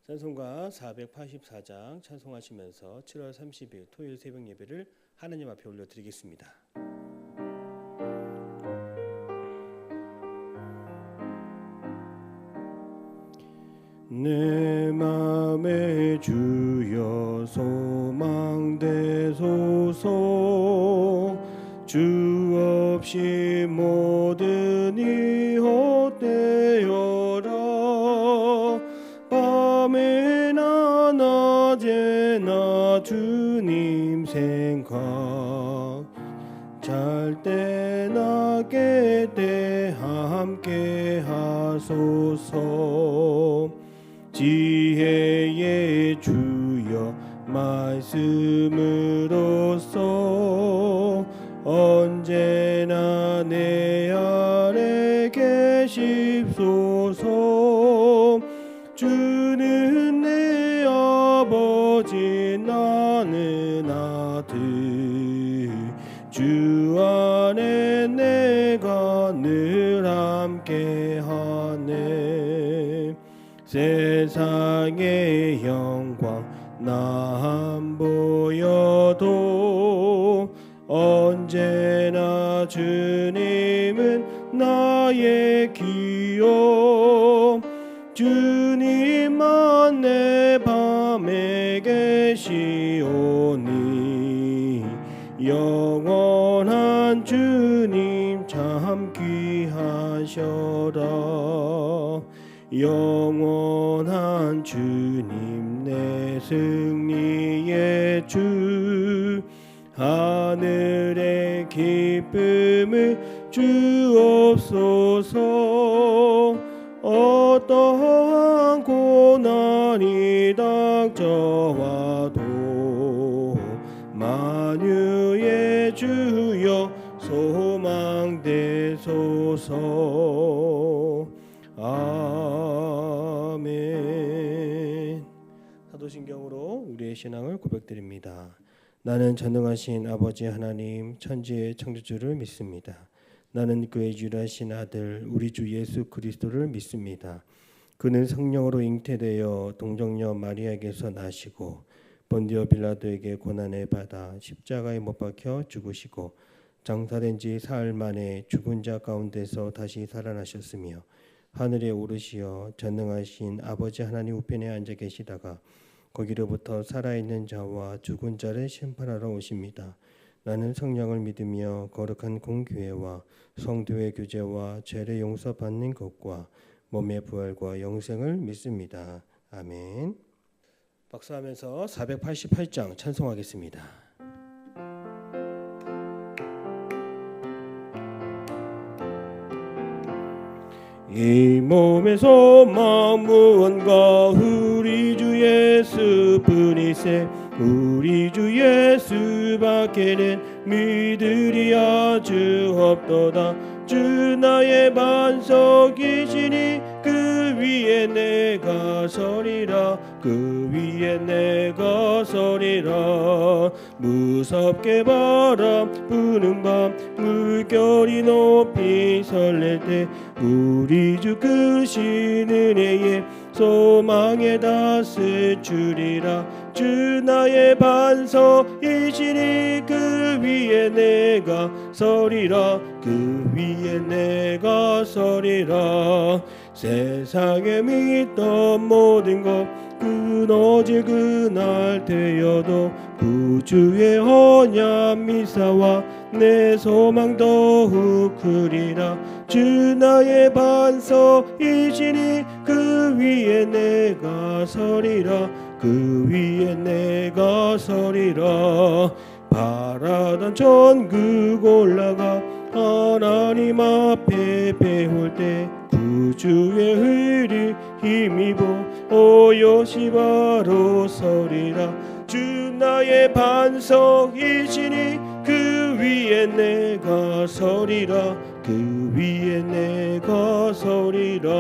찬송가 484장 찬송하시면서 7월 30일 토요일 새벽 예배를 하나님 앞에 올려드리겠습니다. 내 맘에 주여 소망되소서. 주 없이 모든 이 헛되어라. 밤에나 낮에나 주님 생각, 잘 때나 깰 때 함께 하소서. 지혜의 주여 말씀으로써 언제나 내 아래 계십소서. 주는 내 아버지 나는 아들, 주 안에 내가 늘 함께하네. 세상의 영광 나 안 보여도 언제나 주님은 나의 기요. 주님만 내 밤에 계시오니 영원한 주님 참 귀하셔라. 영원한 주님 내 승리의 주, 하늘의 기쁨을 주옵소서. 어떠한 고난이 닥쳐와도 만유의 주여 소망되소서. 아멘. 사도신경으로 우리의 신앙을 고백드립니다. 나는 전능하신 아버지 하나님 천지의 창조주를 믿습니다. 나는 그의 유일하신 아들 우리 주 예수 그리스도를 믿습니다. 그는 성령으로 잉태되어 동정녀 마리아에게서 나시고 본디오 빌라도에게 고난을 받아 십자가에 못 박혀 죽으시고 장사된 지 사흘 만에 죽은 자 가운데서 다시 살아나셨으며 하늘에 오르시어 전능하신 아버지 하나님 우편에 앉아 계시다가 거기로부터 살아있는 자와 죽은 자를 심판하러 오십니다. 나는 성령을 믿으며 거룩한 공교회와 성도의 교제와 죄를 용서받는 것과 몸의 부활과 영생을 믿습니다. 아멘. 박수하면서 488장 찬송하겠습니다. 이 몸의 소망 무언가 우리 주 예수뿐이세. 우리 주 예수밖에는 믿으리 아주 없도다. 주 나의 반석이시니 그 위에 내가 서리라. 그 위에 내가 서리라. 무섭게 바람 부는 밤 물결이 높이 설렐 때 우리 주 크신 은혜에 소망에 닿을 줄이라. 주 나의 반석이시니 그 위에 내가 서리라. 그 위에 내가 서리라. 세상에 믿던 모든 것 끊어질 그날 되어도 구주의 언약 미사와 내 소망 더욱 크리라. 주 나의 반석이시니 그 위에 내가 서리라. 그 위에 내가 서리라. 바라던 천국 올라가 하나님 앞에 배울 때 구주의 의를 힘입어 오롯이 바로 서리라. 주 나의 반석이시니 그 위에 내가 서리라. 그 위에 내가 서리라.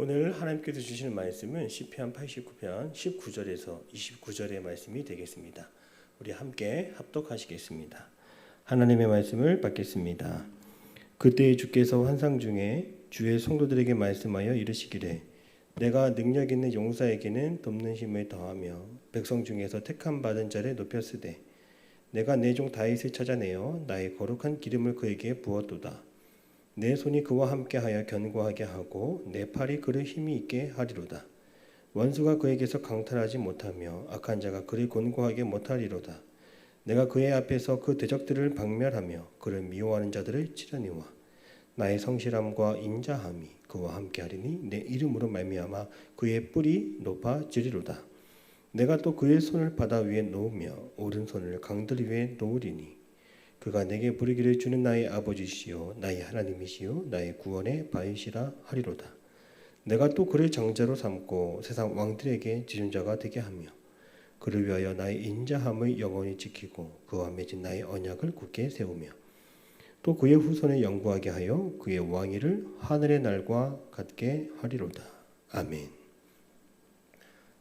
오늘 하나님께서 주시는 말씀은 시편 89편 19절에서 29절의 말씀이 되겠습니다. 우리 함께 합독하시겠습니다. 하나님의 말씀을 받겠습니다. 그때 주께서 환상 중에 주의 성도들에게 말씀하여 이르시기를 내가 능력 있는 용사에게는 돕는 힘을 더하며 백성 중에서 택함 받은 자를 높였으되 내가 내 종 다윗을 찾아내어 나의 거룩한 기름을 그에게 부었도다. 내 손이 그와 함께하여 견고하게 하고 내 팔이 그를 힘이 있게 하리로다. 원수가 그에게서 강탈하지 못하며 악한 자가 그를 곤고하게 못하리로다. 내가 그의 앞에서 그 대적들을 박멸하며 그를 미워하는 자들을 치려니와 나의 성실함과 인자함이 그와 함께하리니 내 이름으로 말미암아 그의 뿔이 높아지리로다. 내가 또 그의 손을 바다 위에 놓으며 오른손을 강들 위에 놓으리니 그가 내게 부르기를 주는 나의 아버지시요 나의 하나님이시요 나의 구원의 바위시라 하리로다. 내가 또 그를 장자로 삼고 세상 왕들에게 지존자가 되게 하며 그를 위하여 나의 인자함을 영원히 지키고 그와 맺은 나의 언약을 굳게 세우며 또 그의 후손을 영구하게 하여 그의 왕위를 하늘의 날과 같게 하리로다. 아멘.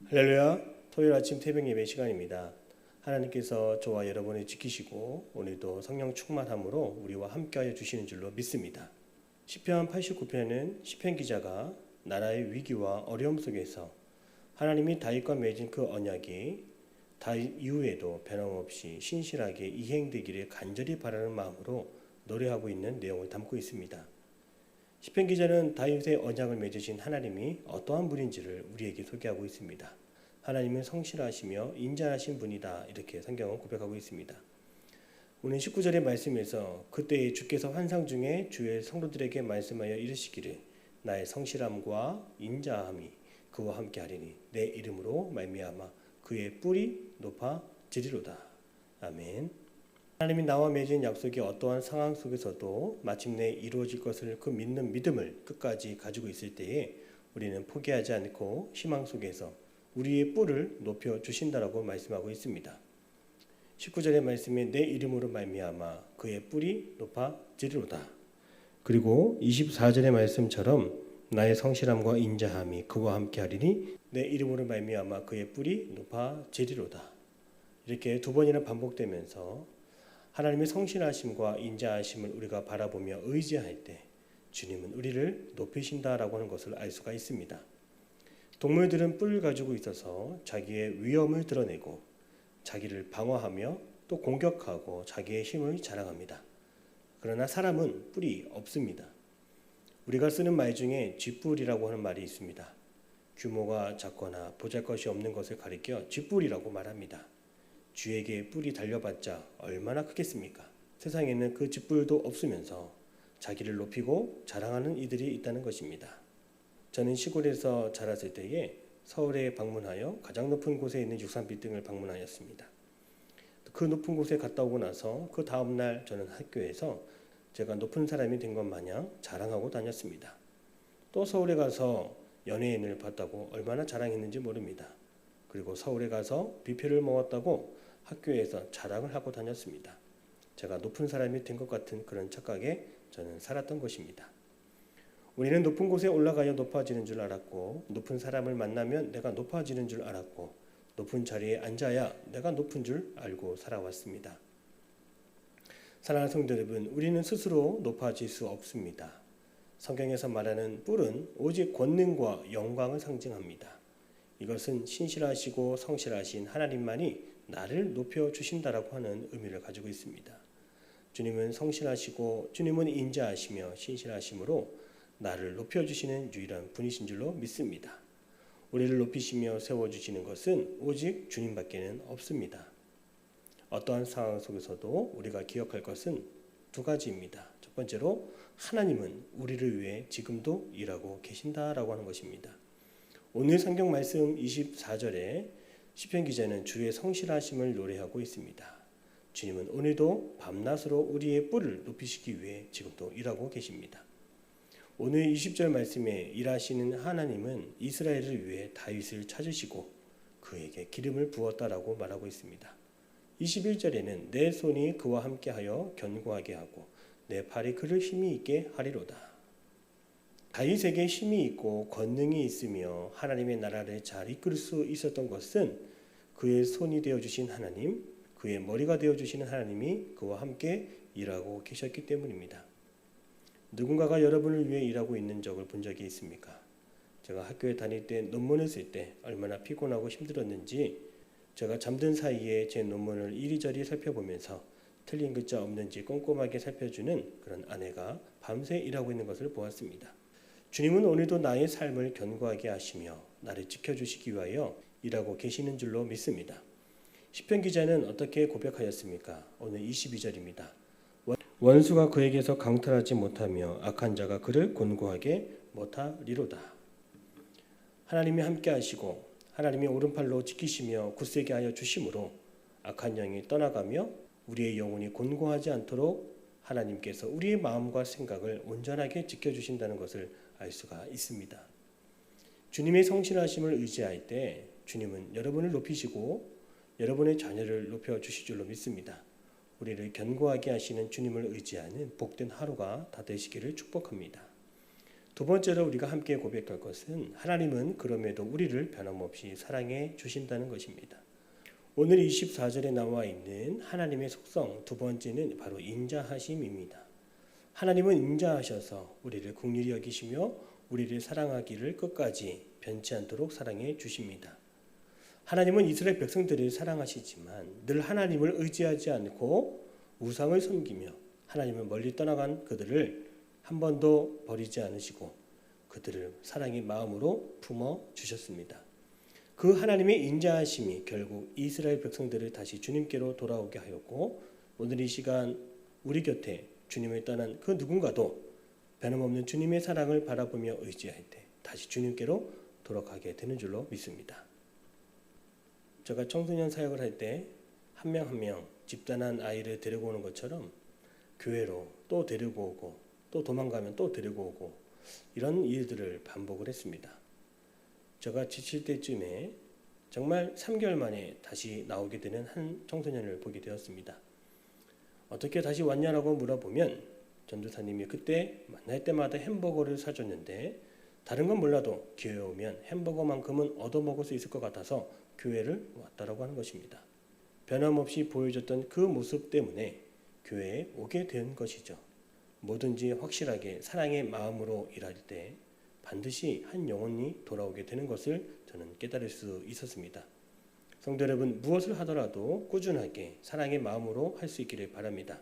할렐루야. 토요일 아침 새벽 예배 시간입니다. 하나님께서 저와 여러분을 지키시고 오늘도 성령 충만함으로 우리와 함께하여 주시는 줄로 믿습니다. 시편 89편은 시편 기자가 나라의 위기와 어려움 속에서 하나님이 다윗과 맺은 그 언약이 다윗 이후에도 변함없이 신실하게 이행되기를 간절히 바라는 마음으로 노래하고 있는 내용을 담고 있습니다. 시편 기자는 다윗의 언약을 맺으신 하나님이 어떠한 분인지를 우리에게 소개하고 있습니다. 하나님은 성실하시며 인자하신 분이다, 이렇게 성경은 고백하고 있습니다. 오늘 19절의 말씀에서 그때에 주께서 환상 중에 주의 성도들에게 말씀하여 이르시기를 나의 성실함과 인자함이 그와 함께하리니 내 이름으로 말미암아 그의 뿔이 높아지리로다. 아멘. 하나님이 나와 맺은 약속이 어떠한 상황 속에서도 마침내 이루어질 것을 그 믿는 믿음을 끝까지 가지고 있을 때에 우리는 포기하지 않고 희망 속에서 우리의 뿔을 높여 주신다라고 말씀하고 있습니다. 19절의 말씀에 내 이름으로 말미암아 그의 뿔이 높아지리로다. 그리고 24절의 말씀처럼 나의 성실함과 인자함이 그와 함께하리니 내 이름으로 말미암아 그의 뿔이 높아지리로다. 이렇게 두 번이나 반복되면서 하나님의 성실하심과 인자하심을 우리가 바라보며 의지할 때 주님은 우리를 높이신다라고 하는 것을 알 수가 있습니다. 동물들은 뿔을 가지고 있어서 자기의 위엄을 드러내고 자기를 방어하며 또 공격하고 자기의 힘을 자랑합니다. 그러나 사람은 뿔이 없습니다. 우리가 쓰는 말 중에 쥐뿔이라고 하는 말이 있습니다. 규모가 작거나 보잘것이 없는 것을 가리켜 쥐뿔이라고 말합니다. 쥐에게 뿔이 달려봤자 얼마나 크겠습니까? 세상에는 그 쥐뿔도 없으면서 자기를 높이고 자랑하는 이들이 있다는 것입니다. 저는 시골에서 자랐을 때에 서울에 방문하여 가장 높은 곳에 있는 63빌 등을 방문하였습니다. 그 높은 곳에 갔다 오고 나서 그 다음날 저는 학교에서 제가 높은 사람이 된 것 마냥 자랑하고 다녔습니다. 또 서울에 가서 연예인을 봤다고 얼마나 자랑했는지 모릅니다. 그리고 서울에 가서 뷔페를 먹었다고 학교에서 자랑을 하고 다녔습니다. 제가 높은 사람이 된 것 같은 그런 착각에 저는 살았던 것입니다. 우리는 높은 곳에 올라가야 높아지는 줄 알았고 높은 사람을 만나면 내가 높아지는 줄 알았고 높은 자리에 앉아야 내가 높은 줄 알고 살아왔습니다. 사랑하는 성도 여러분, 우리는 스스로 높아질 수 없습니다. 성경에서 말하는 뿔은 오직 권능과 영광을 상징합니다. 이것은 신실하시고 성실하신 하나님만이 나를 높여주신다라고 하는 의미를 가지고 있습니다. 주님은 성실하시고 주님은 인자하시며 신실하심으로 나를 높여주시는 유일한 분이신 줄로 믿습니다. 우리를 높이시며 세워주시는 것은 오직 주님밖에는 없습니다. 어떠한 상황 속에서도 우리가 기억할 것은 두 가지입니다. 첫 번째로 하나님은 우리를 위해 지금도 일하고 계신다라고 하는 것입니다. 오늘 성경 말씀 24절에 시편 기자는 주의 성실하심을 노래하고 있습니다. 주님은 오늘도 밤낮으로 우리의 뿔을 높이시기 위해 지금도 일하고 계십니다. 오늘 20절 말씀에 일하시는 하나님은 이스라엘을 위해 다윗을 찾으시고 그에게 기름을 부었다라고 말하고 있습니다. 21절에는 내 손이 그와 함께하여 견고하게 하고 내 팔이 그를 힘이 있게 하리로다. 다윗에게 힘이 있고 권능이 있으며 하나님의 나라를 잘 이끌 수 있었던 것은 그의 손이 되어주신 하나님, 그의 머리가 되어주시는 하나님이 그와 함께 일하고 계셨기 때문입니다. 누군가가 여러분을 위해 일하고 있는 적을 본 적이 있습니까? 제가 학교에 다닐 때 논문을 쓸 때 얼마나 피곤하고 힘들었는지 제가 잠든 사이에 제 논문을 이리저리 살펴보면서 틀린 글자 없는지 꼼꼼하게 살펴주는 그런 아내가 밤새 일하고 있는 것을 보았습니다. 주님은 오늘도 나의 삶을 견고하게 하시며 나를 지켜주시기 위하여 일하고 계시는 줄로 믿습니다. 시편 기자는 어떻게 고백하였습니까? 오늘 22절입니다. 원수가 그에게서 강탈하지 못하며 악한 자가 그를 곤고하게 못하리로다. 하나님이 함께 하시고 하나님이 오른팔로 지키시며 굳세게 하여 주심으로 악한 영이 떠나가며 우리의 영혼이 곤고하지 않도록 하나님께서 우리의 마음과 생각을 온전하게 지켜주신다는 것을 알 수가 있습니다. 주님의 성실하심을 의지할 때 주님은 여러분을 높이시고 여러분의 자녀를 높여주실 줄로 믿습니다. 우리를 견고하게 하시는 주님을 의지하는 복된 하루가 다 되시기를 축복합니다. 두 번째로 우리가 함께 고백할 것은 하나님은 그럼에도 우리를 변함없이 사랑해 주신다는 것입니다. 오늘 24절에 나와 있는 하나님의 속성 두 번째는 바로 인자하심입니다. 하나님은 인자하셔서 우리를 긍휼히 여기시며 우리를 사랑하기를 끝까지 변치 않도록 사랑해 주십니다. 하나님은 이스라엘 백성들을 사랑하시지만 늘 하나님을 의지하지 않고 우상을 섬기며 하나님을 멀리 떠나간 그들을 한 번도 버리지 않으시고 그들을 사랑의 마음으로 품어 주셨습니다. 그 하나님의 인자하심이 결국 이스라엘 백성들을 다시 주님께로 돌아오게 하였고 오늘 이 시간 우리 곁에 주님을 떠난 그 누군가도 변함없는 주님의 사랑을 바라보며 의지할 때 다시 주님께로 돌아가게 되는 줄로 믿습니다. 제가 청소년 사역을 할 때 한 명 한 명 집단한 아이를 데리고 오는 것처럼 교회로 또 데리고 오고 또 도망가면 또 데리고 오고 이런 일들을 반복을 했습니다. 제가 지칠 때쯤에 정말 3개월 만에 다시 나오게 되는 한 청소년을 보게 되었습니다. 어떻게 다시 왔냐라고 물어보면 전도사님이 그때 만날 때마다 햄버거를 사줬는데 다른 건 몰라도 교회에 오면 햄버거만큼은 얻어먹을 수 있을 것 같아서 교회를 왔다라고 하는 것입니다. 변함없이 보여줬던 그 모습 때문에 교회에 오게 된 것이죠. 뭐든지 확실하게 사랑의 마음으로 일할 때 반드시 한 영혼이 돌아오게 되는 것을 저는 깨달을 수 있었습니다. 성도 여러분, 무엇을 하더라도 꾸준하게 사랑의 마음으로 할 수 있기를 바랍니다.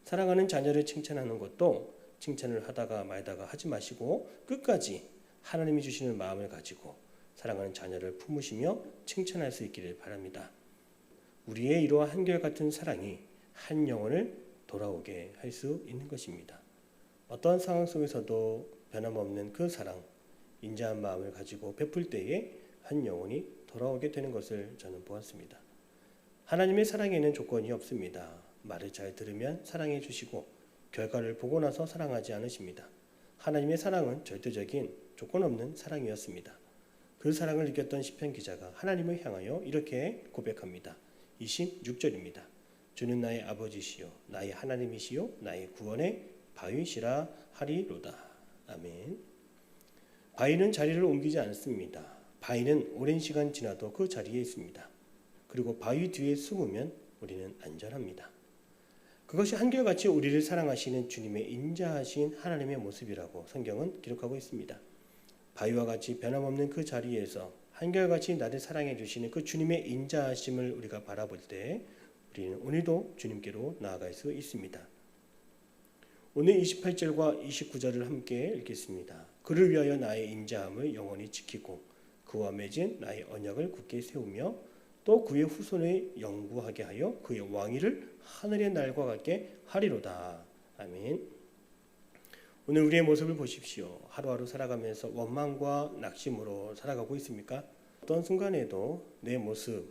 사랑하는 자녀를 칭찬하는 것도 칭찬을 하다가 말다가 하지 마시고 끝까지 하나님이 주시는 마음을 가지고 사랑하는 자녀를 품으시며 칭찬할 수 있기를 바랍니다. 우리의 이러한 한결같은 사랑이 한 영혼을 돌아오게 할 수 있는 것입니다. 어떠한 상황 속에서도 변함없는 그 사랑, 인자한 마음을 가지고 베풀 때에 한 영혼이 돌아오게 되는 것을 저는 보았습니다. 하나님의 사랑에는 조건이 없습니다. 말을 잘 들으면 사랑해 주시고 결과를 보고 나서 사랑하지 않으십니다. 하나님의 사랑은 절대적인 조건 없는 사랑이었습니다. 그 사랑을 느꼈던 시편 기자가 하나님을 향하여 이렇게 고백합니다. 26절입니다. 주는 나의 아버지시요 나의 하나님이시요 나의 구원의 바위시라 하리로다. 아멘. 바위는 자리를 옮기지 않습니다. 바위는 오랜 시간 지나도 그 자리에 있습니다. 그리고 바위 뒤에 숨으면 우리는 안전합니다. 그것이 한결같이 우리를 사랑하시는 주님의 인자하신 하나님의 모습이라고 성경은 기록하고 있습니다. 바위와 같이 변함없는 그 자리에서 한결같이 나를 사랑해 주시는 그 주님의 인자하심을 우리가 바라볼 때 우리는 오늘도 주님께로 나아갈 수 있습니다. 오늘 28절과 29절을 함께 읽겠습니다. 그를 위하여 나의 인자함을 영원히 지키고 그와 맺은 나의 언약을 굳게 세우며 또 그의 후손을 영구하게 하여 그의 왕위를 하늘의 날과 같게 하리로다. 아멘. 오늘 우리의 모습을 보십시오. 하루하루 살아가면서 원망과 낙심으로 살아가고 있습니까? 어떤 순간에도 내 모습,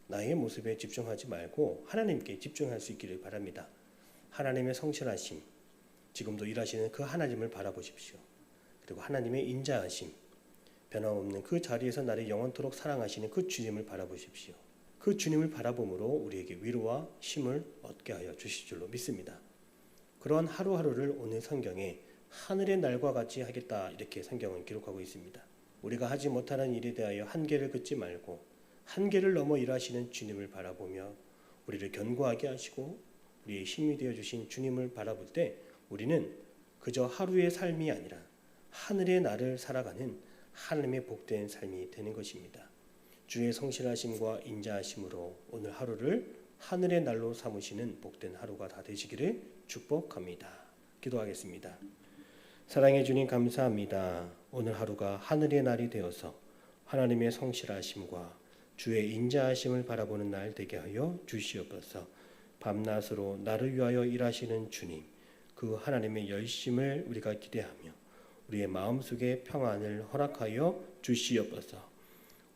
나의 모습에 집중하지 말고 하나님께 집중할 수 있기를 바랍니다. 하나님의 성실하심, 지금도 일하시는 그 하나님을 바라보십시오. 그리고 하나님의 인자하심, 변함없는 그 자리에서 나를 영원토록 사랑하시는 그 주님을 바라보십시오. 그 주님을 바라봄으로 우리에게 위로와 힘을 얻게 하여 주실 줄로 믿습니다. 그러한 하루하루를 오늘 성경에 하늘의 날과 같이 하겠다 이렇게 성경은 기록하고 있습니다. 우리가 하지 못하는 일에 대하여 한계를 긋지 말고 한계를 넘어 일하시는 주님을 바라보며 우리를 견고하게 하시고 우리의 힘이 되어주신 주님을 바라볼 때 우리는 그저 하루의 삶이 아니라 하늘의 날을 살아가는 하나님의 복된 삶이 되는 것입니다. 주의 성실하심과 인자하심으로 오늘 하루를 하늘의 날로 삼으시는 복된 하루가 다 되시기를 축복합니다. 기도하겠습니다. 사랑해 주님 감사합니다. 오늘 하루가 하늘의 날이 되어서 하나님의 성실하심과 주의 인자하심을 바라보는 날 되게 하여 주시옵소서. 밤낮으로 나를 위하여 일하시는 주님, 그 하나님의 열심을 우리가 기대하며 우리의 마음속에 평안을 허락하여 주시옵소서.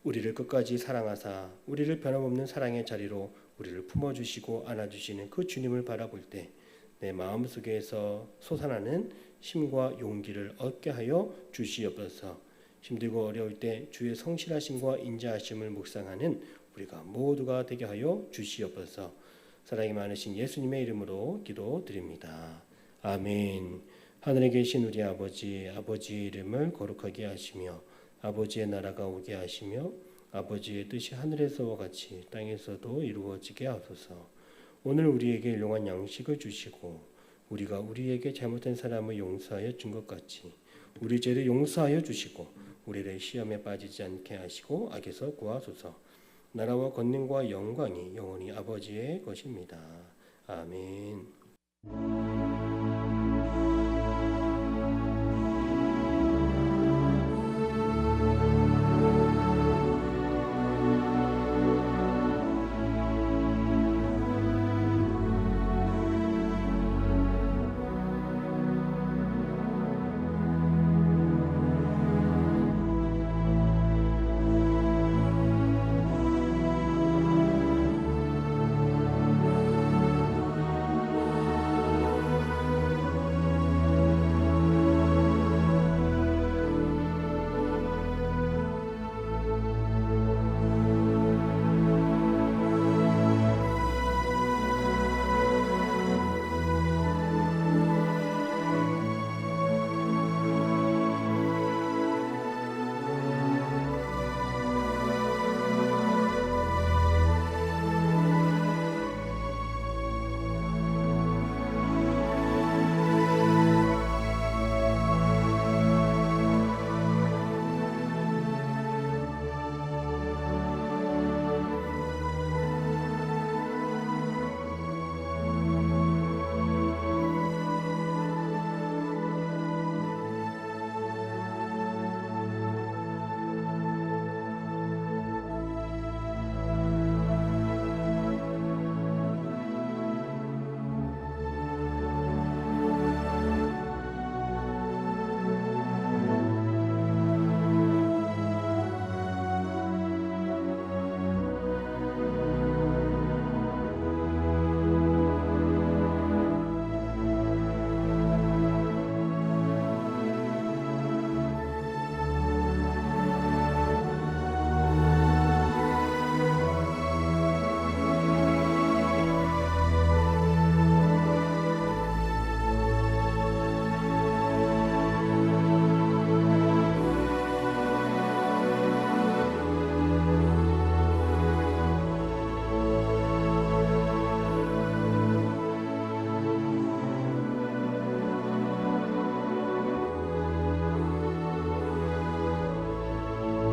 우리를 끝까지 사랑하사 우리를 변함없는 사랑의 자리로 우리를 품어주시고 안아주시는 그 주님을 바라볼 때 내 마음속에서 솟아나는 힘과 용기를 얻게 하여 주시옵소서. 힘들고 어려울 때 주의 성실하심과 인자하심을 묵상하는 우리가 모두가 되게 하여 주시옵소서. 사랑이 많으신 예수님의 이름으로 기도드립니다. 아멘. 하늘에 계신 우리 아버지의 이름을 거룩하게 하시며 아버지의 나라가 오게 하시며 아버지의 뜻이 하늘에서와 같이 땅에서도 이루어지게 하소서. 오늘 우리에게 일용할 양식을 주시고 우리가 우리에게 잘못한 사람을 용서하여 준 것 같이 우리 죄를 용서하여 주시고 우리를 시험에 빠지지 않게 하시고 악에서 구하소서. 나라와 권능과 영광이 영원히 아버지의 것입니다. 아멘.